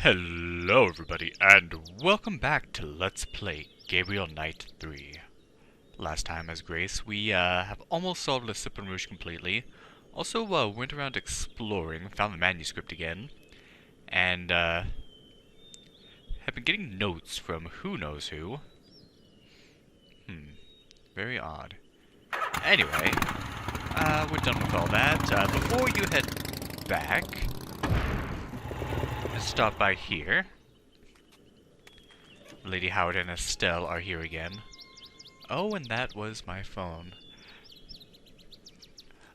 Hello everybody, and welcome back to Let's Play Gabriel Knight 3. Last time as Grace, we have almost solved the Sipin Rouge completely. Also, went around exploring, found the manuscript again, and have been getting notes from who knows who. Very odd. Anyway, we're done with all that. Before you head back, let's stop by here. Lady Howard and Estelle are here again. Oh, and that was my phone.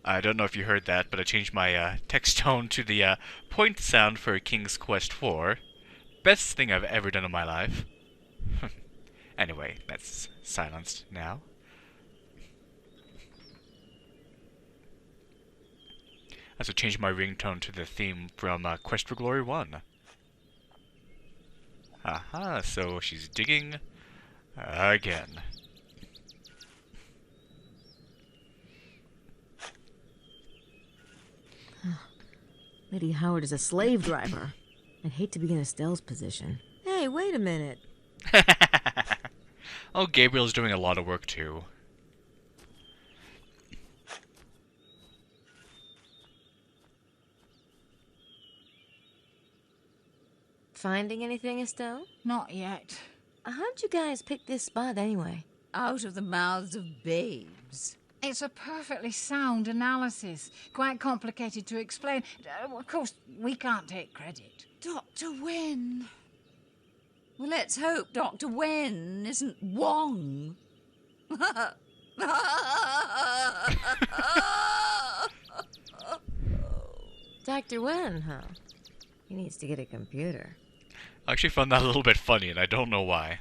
I don't know if you heard that, but I changed my text tone to the point sound for King's Quest 4. Best thing I've ever done in my life. Anyway, that's silenced now. I also changed my ringtone to the theme from Quest for Glory 1. Aha, so she's digging again. Lady Howard is a slave driver. I'd hate to be in Estelle's position. Hey, wait a minute. Oh, Gabriel's doing a lot of work too. Finding anything, Estelle? Not yet. How'd you guys pick this spot anyway? Out of the mouths of babes. It's a perfectly sound analysis. Quite complicated to explain. Of course, we can't take credit. Dr. Wen. Well, let's hope Dr. Wen isn't Wong. Dr. Wen, huh? He needs to get a computer. I actually found that a little bit funny, and I don't know why.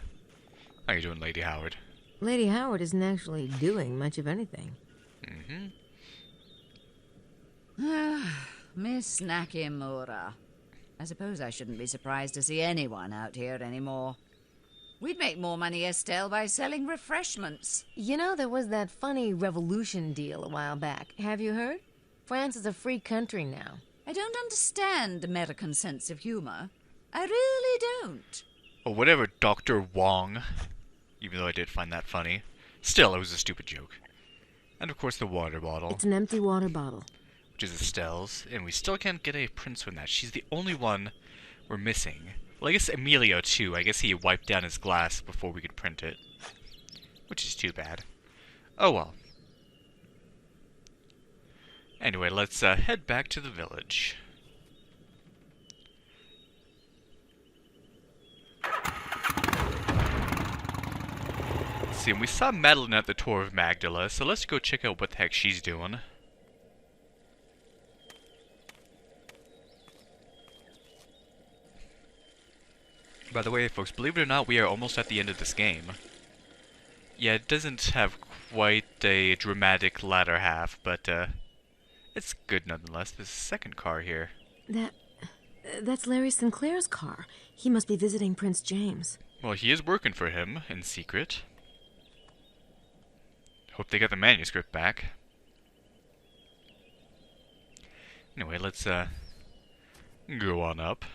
How you doing, Lady Howard? Lady Howard isn't actually doing much of anything. Miss Nakimura. I suppose I shouldn't be surprised to see anyone out here anymore. We'd make more money, Estelle, by selling refreshments. You know, there was that funny revolution deal a while back. Have you heard? France is a free country now. I don't understand American sense of humor. I really don't. Or whatever, Dr. Wong. Even though I did find that funny. Still, it was a stupid joke. And of course the water bottle. It's an empty water bottle. Which is Estelle's. And we still can't get a prince from that. She's the only one we're missing. Well, I guess Emilio too. I guess he wiped down his glass before we could print it. Which is too bad. Oh well. Anyway, let's head back to the village. See, and we saw Madeline at the Tour of Magdala, so let's go check out what the heck she's doing. By the way, folks, believe it or not, we are almost at the end of this game. Yeah, it doesn't have quite a dramatic latter half, but it's good nonetheless. There's a second car here. That's Larry Sinclair's car. He must be visiting Prince James. Well, he is working for him, in secret. Hope they got the manuscript back. Anyway, let's go on up.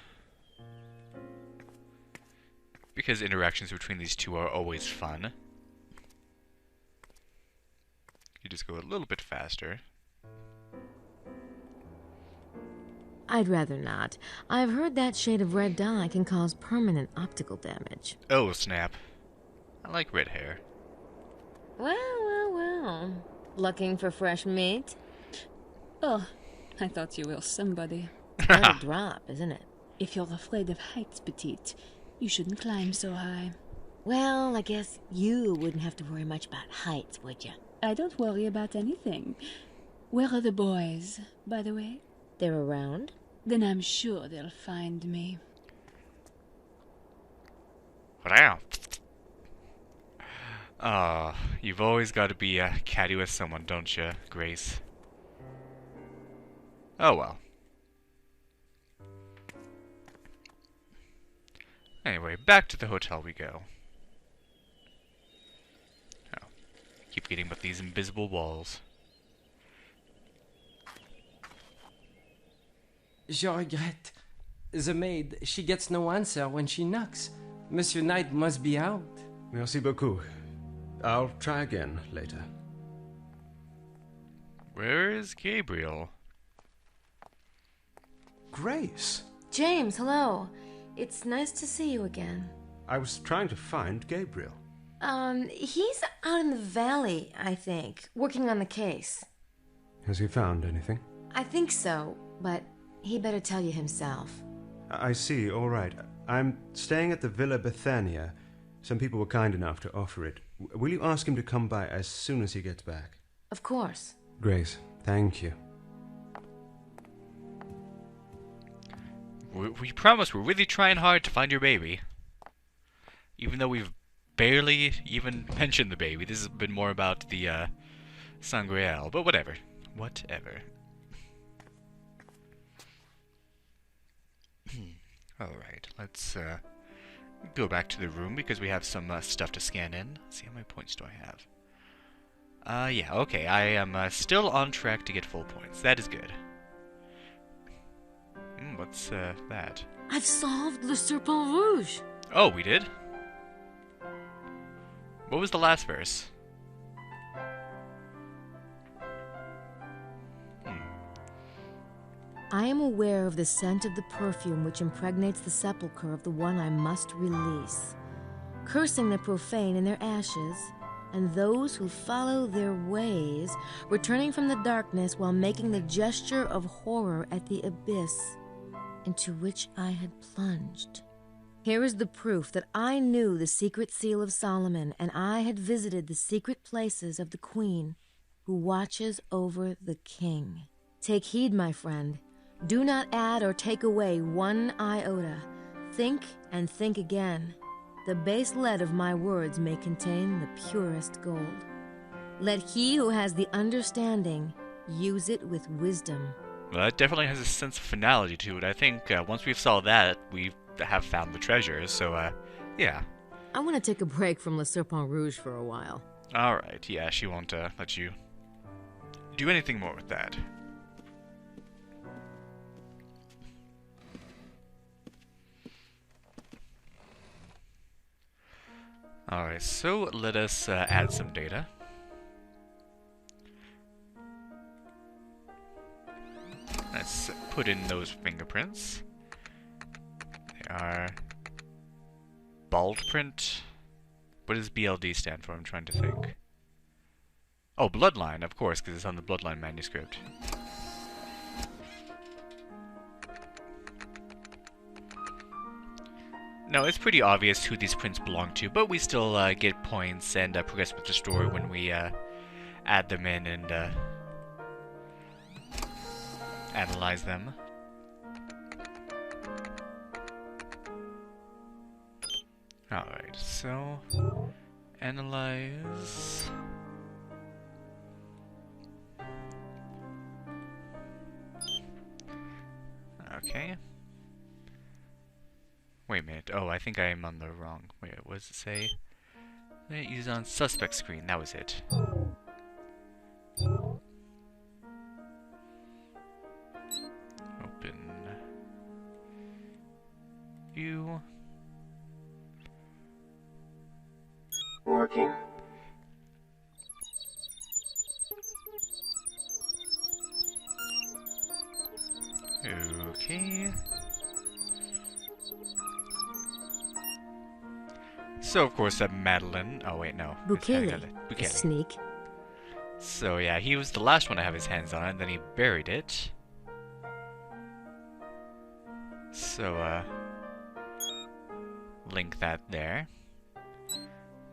Because interactions between these two are always fun. You just go a little bit faster. I'd rather not. I've heard that shade of red dye can cause permanent optical damage. Oh, snap. I like red hair. Well. Looking for fresh meat? Oh, I thought you were somebody. Quite a drop, isn't it? If you're afraid of heights, petite, you shouldn't climb so high. Well, I guess you wouldn't have to worry much about heights, would you? I don't worry about anything. Where are the boys, by the way? They're around? Then I'm sure they'll find me. Wow. You've always got to be catty with someone, don't you, Grace? Oh well. Anyway, back to the hotel we go. Oh, keep getting about these invisible walls. Je regrette. The maid, she gets no answer when she knocks. Monsieur Knight must be out. Merci beaucoup. I'll try again later. Where is Gabriel? Grace! James, hello. It's nice to see you again. I was trying to find Gabriel. He's out in the valley, I think, working on the case. Has he found anything? I think so, but he better tell you himself. I see, all right. I'm staying at the Villa Bethania. Some people were kind enough to offer it. Will you ask him to come by as soon as he gets back? Of course. Grace, thank you. We promise we're really trying hard to find your baby. Even though we've barely even mentioned the baby. This has been more about the Sangreal, but whatever. Whatever. Alright, let's go back to the room because we have some stuff to scan in. Let's see how many points do I have. Yeah, okay, I am still on track to get full points. That is good. What's that? I've solved Le Serpent Rouge. Oh, we did? What was the last verse? I am aware of the scent of the perfume which impregnates the sepulchre of the one I must release, cursing the profane in their ashes, and those who follow their ways, returning from the darkness while making the gesture of horror at the abyss into which I had plunged. Here is the proof that I knew the secret seal of Solomon, and I had visited the secret places of the queen who watches over the king. Take heed, my friend. Do not add or take away one iota. Think and think again. The base lead of my words may contain the purest gold. Let he who has the understanding use it with wisdom. Well, that definitely has a sense of finality to it. I think once we've solved that, we have found the treasure, so, yeah. I want to take a break from Le Serpent Rouge for a while. Alright, yeah, she won't let you do anything more with that. Alright, so let us add some data. Let's put in those fingerprints. They are bald print. What does BLD stand for? I'm trying to think. Oh, bloodline, of course, because it's on the bloodline manuscript. No, it's pretty obvious who these prints belong to, but we still get points and progress with the story when we add them in and analyze them. Alright, so analyze. Okay. Wait a minute. Oh, I think I am on the wrong. Wait, what does it say? Use on suspect screen. That was it. Open. View. Working. Okay. So, of course, Madeline... Oh, wait, no. Bukele, Bukele. sneak. So, yeah, he was the last one to have his hands on it, and then he buried it. So, link that there.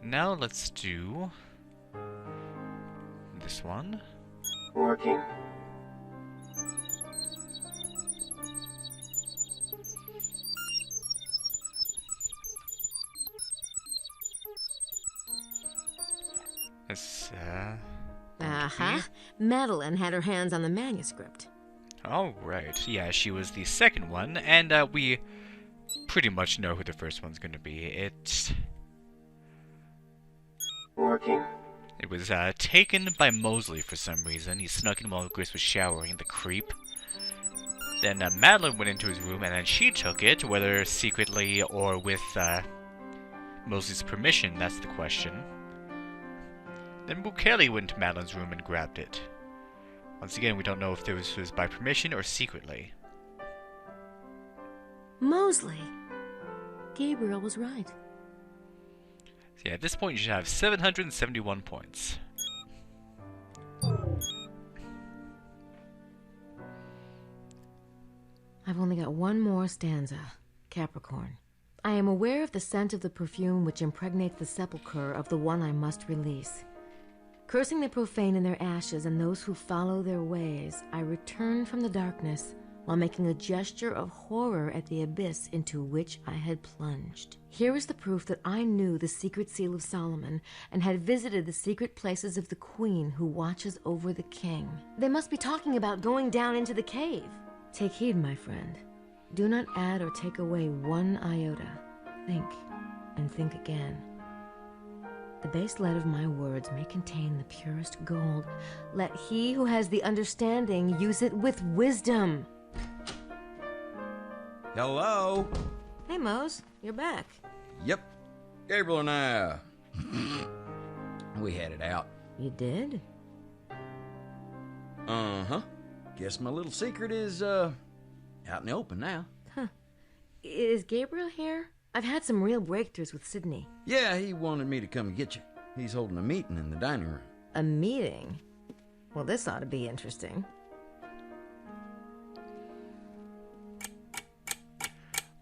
Now, let's do... this one. Working. This, Aha. Madeline had her hands on the manuscript. Oh, right. Yeah, she was the second one, and we pretty much know who the first one's going to be. Working. It was taken by Mosley for some reason. He snuck in while Grace was showering, the creep. Then Madeline went into his room and then she took it, whether secretly or with Mosley's permission, that's the question. Then Bukele went to Madeline's room and grabbed it. Once again, we don't know if this was by permission or secretly. Mosley. Gabriel was right. So yeah, at this point you should have 771 points. I've only got one more stanza. Capricorn. I am aware of the scent of the perfume which impregnates the sepulchre of the one I must release. Cursing the profane in their ashes and those who follow their ways, I return from the darkness while making a gesture of horror at the abyss into which I had plunged. Here is the proof that I knew the secret seal of Solomon and had visited the secret places of the queen who watches over the king. They must be talking about going down into the cave. Take heed, my friend. Do not add or take away one iota. Think, and think again. The base lead of my words may contain the purest gold. Let he who has the understanding use it with wisdom. Hello? Hey, Mose, you're back. Yep. Gabriel and I, we had it out. You did? Uh-huh. Guess my little secret is, out in the open now. Huh. Is Gabriel here? I've had some real breakthroughs with Sydney. Yeah, he wanted me to come and get you. He's holding a meeting in the dining room. A meeting? Well, this ought to be interesting.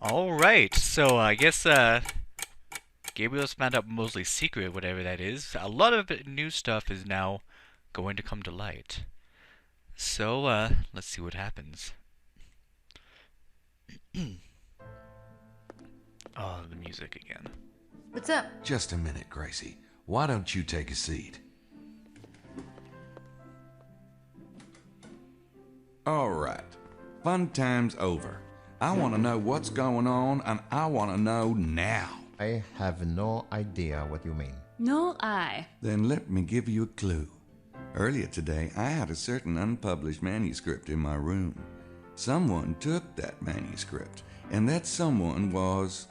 Alright, so I guess Gabriel's found out Mosley's secret, whatever that is. A lot of new stuff is now going to come to light. So, let's see what happens. Oh, the music again. What's up? Just a minute, Gracie. Why don't you take a seat? All right. Fun time's over. I want to know what's going on, and I want to know now. I have no idea what you mean. Nor I. Then let me give you a clue. Earlier today, I had a certain unpublished manuscript in my room. Someone took that manuscript, and that someone was...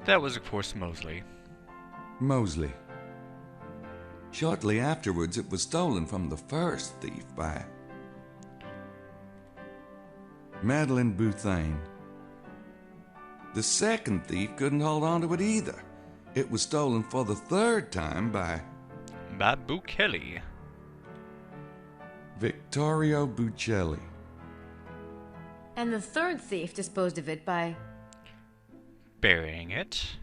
That was, of course, Mosley. Mosley. Shortly afterwards, it was stolen from the first thief by Madeline Bouthane. The second thief couldn't hold on to it either. It was stolen for the third time by Bukele. Vittorio Buccelli. And the third thief disposed of it by Burying it.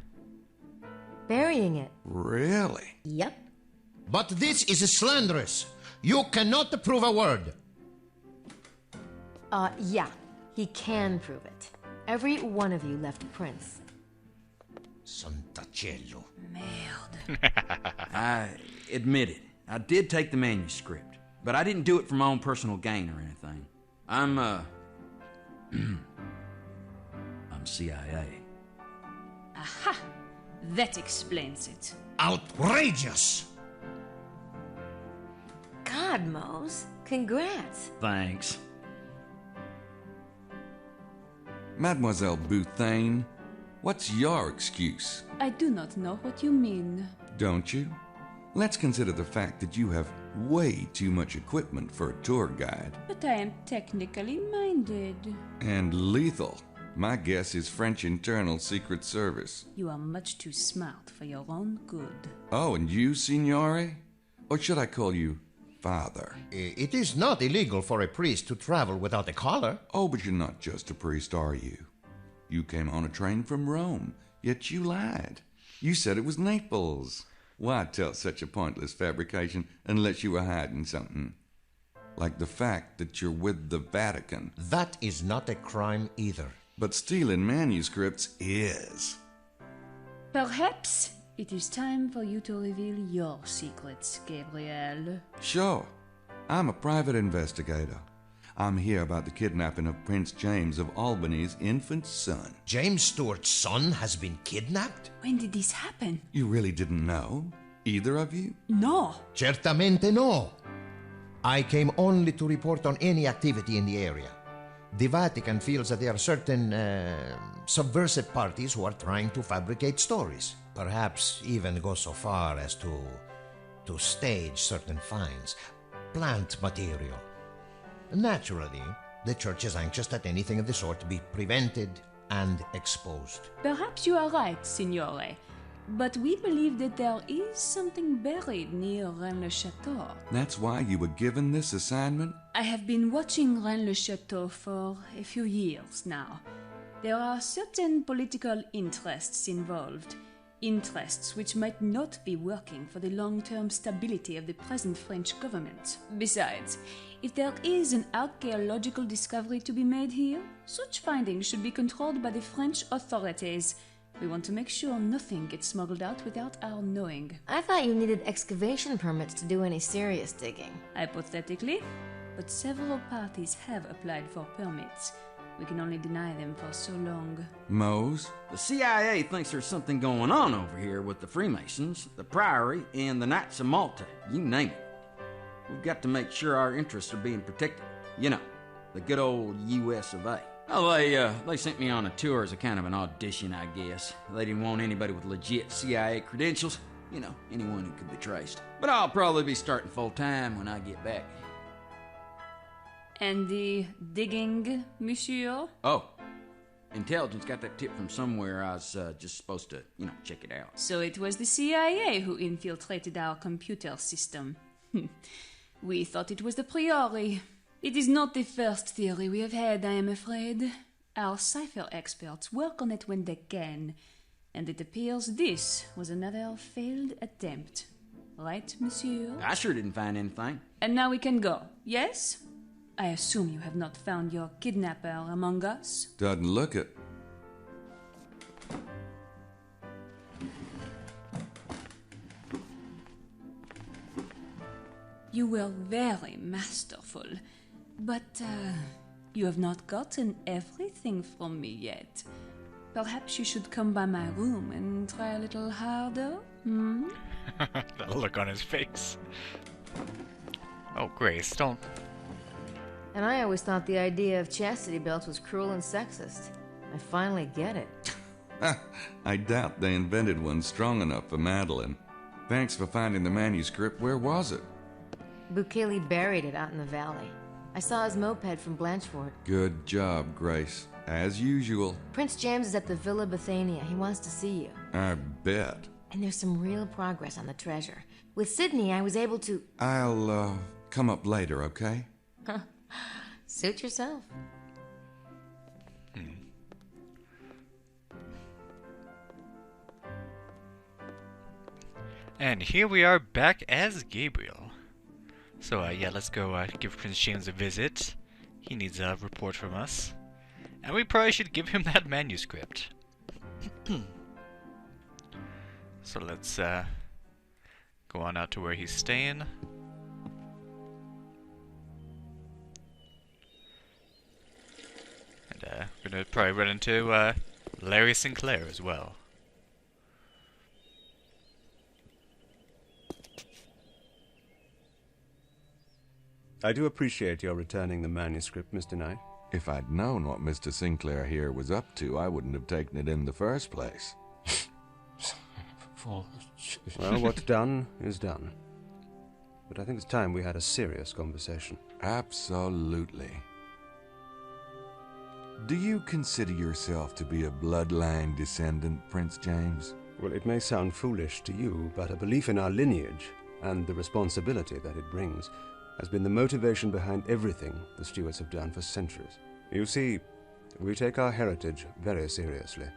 burying it. Really? Yep. But this is slanderous. You cannot prove a word. Yeah. He can prove it. Every one of you left prints. Santa cielo. I admit it. I did take the manuscript, but I didn't do it for my own personal gain or anything. I'm CIA. Aha! That explains it. Outrageous! God, Mose. Congrats. Thanks. Mademoiselle Bouthane, what's your excuse? I do not know what you mean. Don't you? Let's consider the fact that you have way too much equipment for a tour guide. But I am technically minded. And lethal. My guess is French Internal Secret Service. You are much too smart for your own good. Oh, and you, Signore? Or should I call you Father? It is not illegal for a priest to travel without a collar. Oh, but you're not just a priest, are you? You came on a train from Rome, yet you lied. You said it was Naples. Why tell such a pointless fabrication unless you were hiding something? Like the fact that you're with the Vatican. That is not a crime either. But stealing manuscripts is. Perhaps it is time for you to reveal your secrets, Gabriel. Sure. I'm a private investigator. I'm here about the kidnapping of Prince James of Albany's infant son. James Stewart's son has been kidnapped? When did this happen? You really didn't know? Either of you? No. Certamente no. I came only to report on any activity in the area. The Vatican feels that there are certain subversive parties who are trying to fabricate stories. Perhaps even go so far as to stage certain finds. Plant material. Naturally, the Church is anxious that anything of the sort be prevented and exposed. Perhaps you are right, Signore. But we believe that there is something buried near Rennes-le-Château. That's why you were given this assignment? I have been watching Rennes-le-Château for a few years now. There are certain political interests involved. Interests which might not be working for the long-term stability of the present French government. Besides, if there is an archaeological discovery to be made here, such findings should be controlled by the French authorities. We want to make sure nothing gets smuggled out without our knowing. I thought you needed excavation permits to do any serious digging. Hypothetically, but several parties have applied for permits. We can only deny them for so long. Mose? The CIA thinks there's something going on over here with the Freemasons, the Priory, and the Knights of Malta. You name it. We've got to make sure our interests are being protected. You know, the good old US of A. Well, they sent me on a tour as a kind of an audition, I guess. They didn't want anybody with legit CIA credentials. You know, anyone who could be traced. But I'll probably be starting full-time when I get back. And the digging, monsieur? Oh, intelligence got that tip from somewhere. I was just supposed to, check it out. So it was the CIA who infiltrated our computer system. We thought it was the Priory. It is not the first theory we have had, I am afraid. Our cipher experts work on it when they can, and it appears this was another failed attempt. Right, monsieur? I sure didn't find anything. And now we can go, yes? I assume you have not found your kidnapper among us? Doesn't look it. You were very masterful, but you have not gotten everything from me yet. Perhaps you should come by my room and try a little harder, hmm? That look on his face. Oh, Grace, don't... And I always thought the idea of chastity belts was cruel and sexist. I finally get it. I doubt they invented one strong enough for Madeline. Thanks for finding the manuscript. Where was it? Bukele buried it out in the valley. I saw his moped from Blanchfort. Good job, Grace. As usual. Prince James is at the Villa Bethania. He wants to see you. I bet. And there's some real progress on the treasure. With Sydney, I was able to... I'll, come up later, okay? Suit yourself. And here we are back as Gabriel. So, yeah, let's go give Prince James a visit. He needs a report from us. And we probably should give him that manuscript. So let's go on out to where he's staying. And we're gonna probably run into Larry Sinclair as well. I do appreciate your returning the manuscript, Mr. Knight. If I'd known what Mr. Sinclair here was up to, I wouldn't have taken it in the first place. Well, what's done is done. But I think it's time we had a serious conversation. Absolutely. Do you consider yourself to be a bloodline descendant, Prince James? Well, it may sound foolish to you, but a belief in our lineage and the responsibility that it brings has been the motivation behind everything the Stuarts have done for centuries. You see, we take our heritage very seriously.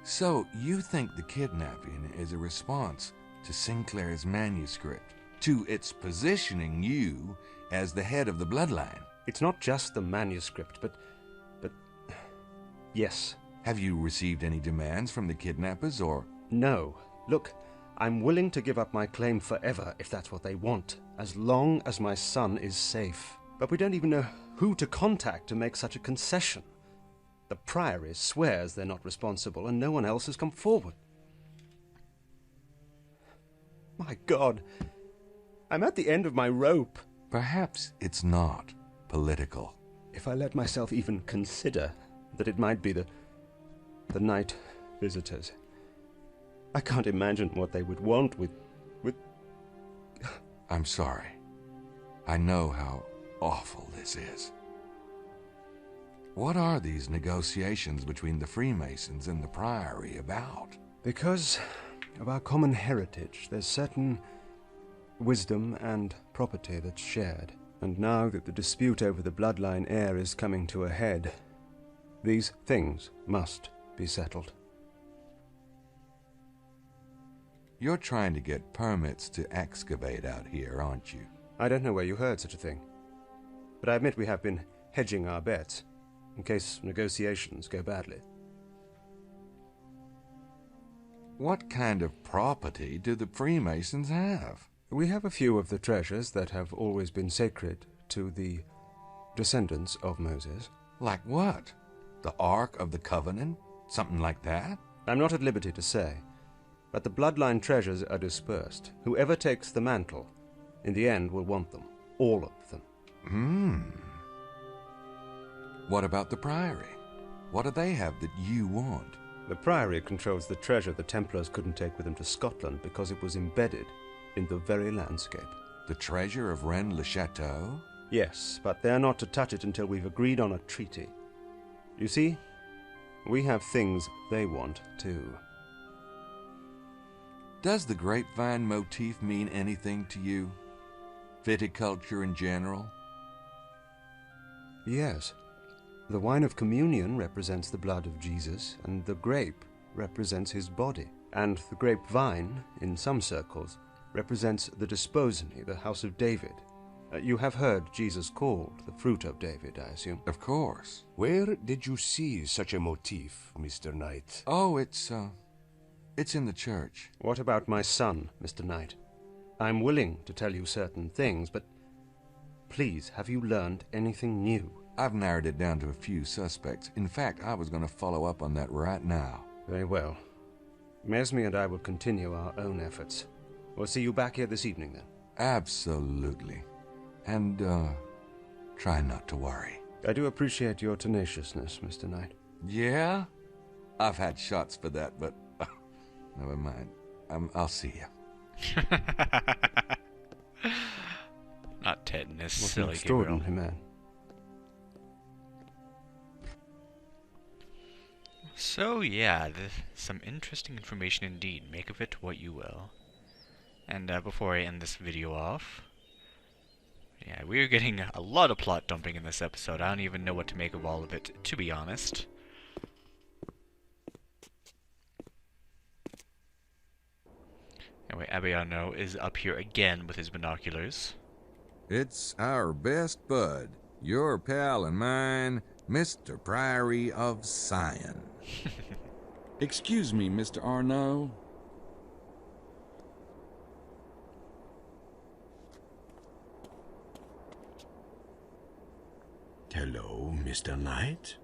So, you think the kidnapping is a response to Sinclair's manuscript, to its positioning you as the head of the bloodline? It's not just the manuscript, but yes. Have you received any demands from the kidnappers, or...? No. Look, I'm willing to give up my claim forever if that's what they want, as long as my son is safe. But we don't even know who to contact to make such a concession. The Priory swears they're not responsible, and no one else has come forward. My God, I'm at the end of my rope. Perhaps it's not political. If I let myself even consider that it might be the night visitors, I can't imagine what they would want with... I'm sorry. I know how awful this is. What are these negotiations between the Freemasons and the Priory about? Because of our common heritage, there's certain wisdom and property that's shared. And now that the dispute over the bloodline heir is coming to a head, these things must be settled. You're trying to get permits to excavate out here, aren't you? I don't know where you heard such a thing, but I admit we have been hedging our bets in case negotiations go badly. What kind of property do the Freemasons have? We have a few of the treasures that have always been sacred to the descendants of Moses. Like what? The Ark of the Covenant? Something like that? I'm not at liberty to say, but the bloodline treasures are dispersed. Whoever takes the mantle, in the end, will want them. All of them. What about the Priory? What do they have that you want? The Priory controls the treasure the Templars couldn't take with them to Scotland because it was embedded in the very landscape. The treasure of Rennes-le-Château? Yes, but they're not to touch it until we've agreed on a treaty. You see, we have things they want, too. Does the grapevine motif mean anything to you? Viticulture in general? Yes. The wine of communion represents the blood of Jesus, and the grape represents his body. And the grapevine, in some circles, represents the desposony, the house of David. You have heard Jesus called the fruit of David, I assume? Of course. Where did you see such a motif, Mr. Knight? Oh, it's in the church. What about my son, Mr. Knight? I'm willing to tell you certain things, but please, have you learned anything new? I've narrowed it down to a few suspects. In fact, I was going to follow up on that right now. Very well. Mesme and I will continue our own efforts. We'll see you back here this evening, then. Absolutely. And, try not to worry. I do appreciate your tenaciousness, Mr. Knight. Yeah? I've had shots for that, but never mind. I'll see you. Not tetanus, What an silly extraordinary Gabriel. man. So yeah, some interesting information indeed. Make of it what you will. And before I end this video off, yeah, we're getting a lot of plot dumping in this episode. I don't even know what to make of all of it, to be honest. Anyway, Abiano is up here again with his binoculars. It's our best bud, your pal and mine, Mr. Priory of Sion. Excuse me, Mr. Arnaud. Hello, Mr. Knight.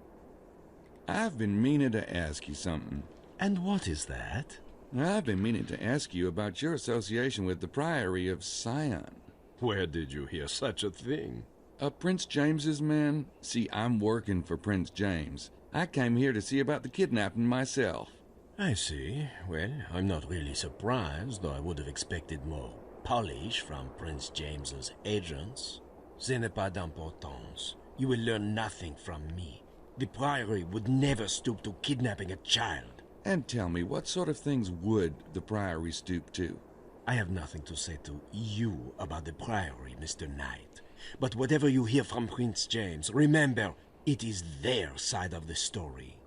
I've been meaning to ask you something. And what is that? I've been meaning to ask you about your association with the Priory of Sion. Where did you hear such a thing? Prince James's men? See, I'm working for Prince James. I came here to see about the kidnapping myself. I see. Well, I'm not really surprised, though I would have expected more polish from Prince James's agents. Ce n'est pas d'importance. You will learn nothing from me. The Priory would never stoop to kidnapping a child. And tell me, what sort of things would the Priory stoop to? I have nothing to say to you about the Priory, Mr. Knight. But whatever you hear from Prince James, remember, it is their side of the story.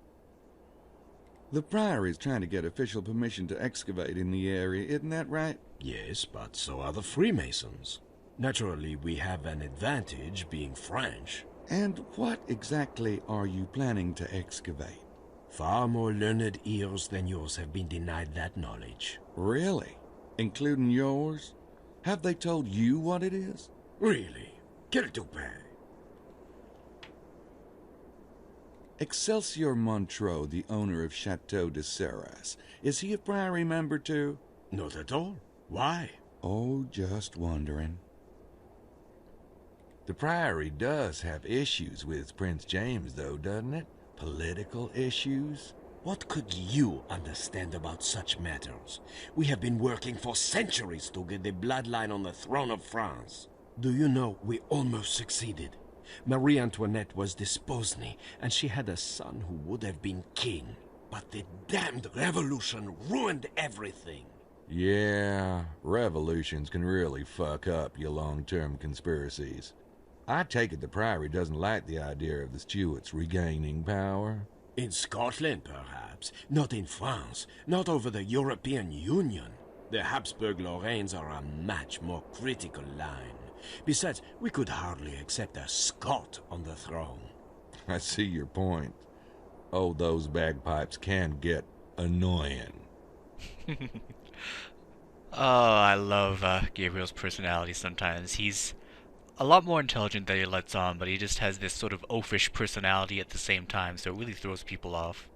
The Priory is trying to get official permission to excavate in the area, isn't that right? Yes, but so are the Freemasons. Naturally, we have an advantage being French. And what exactly are you planning to excavate? Far more learned ears than yours have been denied that knowledge. Really? Including yours? Have they told you what it is? Really? Quel toupet! Excelsior Montreux, the owner of Chateau de Serras, is he a Priory member too? Not at all. Why? Oh, just wondering. The Priory does have issues with Prince James, though, doesn't it? Political issues? What could you understand about such matters? We have been working for centuries to get the bloodline on the throne of France. Do you know, we almost succeeded. Marie Antoinette was Desposny, and she had a son who would have been king. But the damned revolution ruined everything. Yeah, revolutions can really fuck up your long-term conspiracies. I take it the Priory doesn't like the idea of the Stuarts regaining power. In Scotland, perhaps. Not in France. Not over the European Union. The Habsburg-Lorraines are a much more critical line. Besides, we could hardly accept a Scot on the throne. I see your point. Oh, those bagpipes can get annoying. Oh, I love Gabriel's personality sometimes. He's a lot more intelligent than he lets on, but he just has this sort of oafish personality at the same time, so it really throws people off.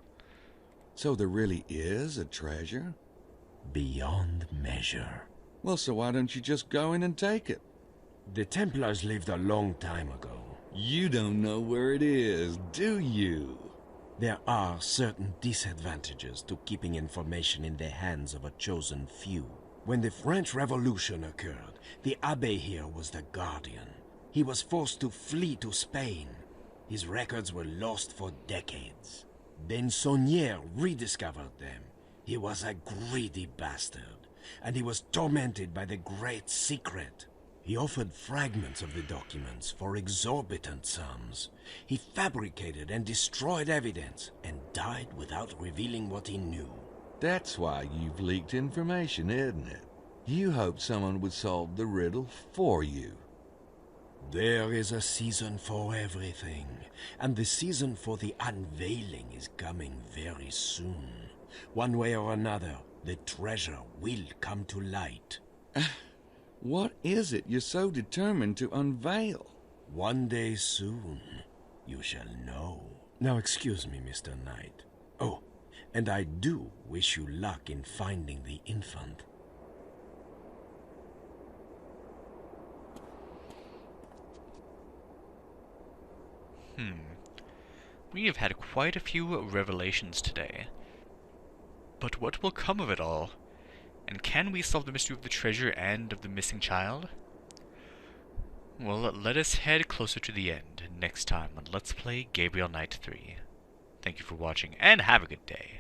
So there really is a treasure? Beyond measure. Well, so why don't you just go in and take it? The Templars lived a long time ago. You don't know where it is, do you? There are certain disadvantages to keeping information in the hands of a chosen few. When the French Revolution occurred, the Abbé here was the guardian. He was forced to flee to Spain. His records were lost for decades. Then Saunier rediscovered them. He was a greedy bastard, and he was tormented by the Great Secret. He offered fragments of the documents for exorbitant sums. He fabricated and destroyed evidence, and died without revealing what he knew. That's why you've leaked information, isn't it? You hoped someone would solve the riddle for you. There is a season for everything, and the season for the unveiling is coming very soon. One way or another, the treasure will come to light. What is it you're so determined to unveil? One day soon, you shall know. Now excuse me, Mr. Knight. Oh, and I do wish you luck in finding the infant. We have had quite a few revelations today. But what will come of it all? And can we solve the mystery of the treasure and of the missing child? Well, let us head closer to the end next time on Let's Play Gabriel Knight 3. Thank you for watching, and have a good day.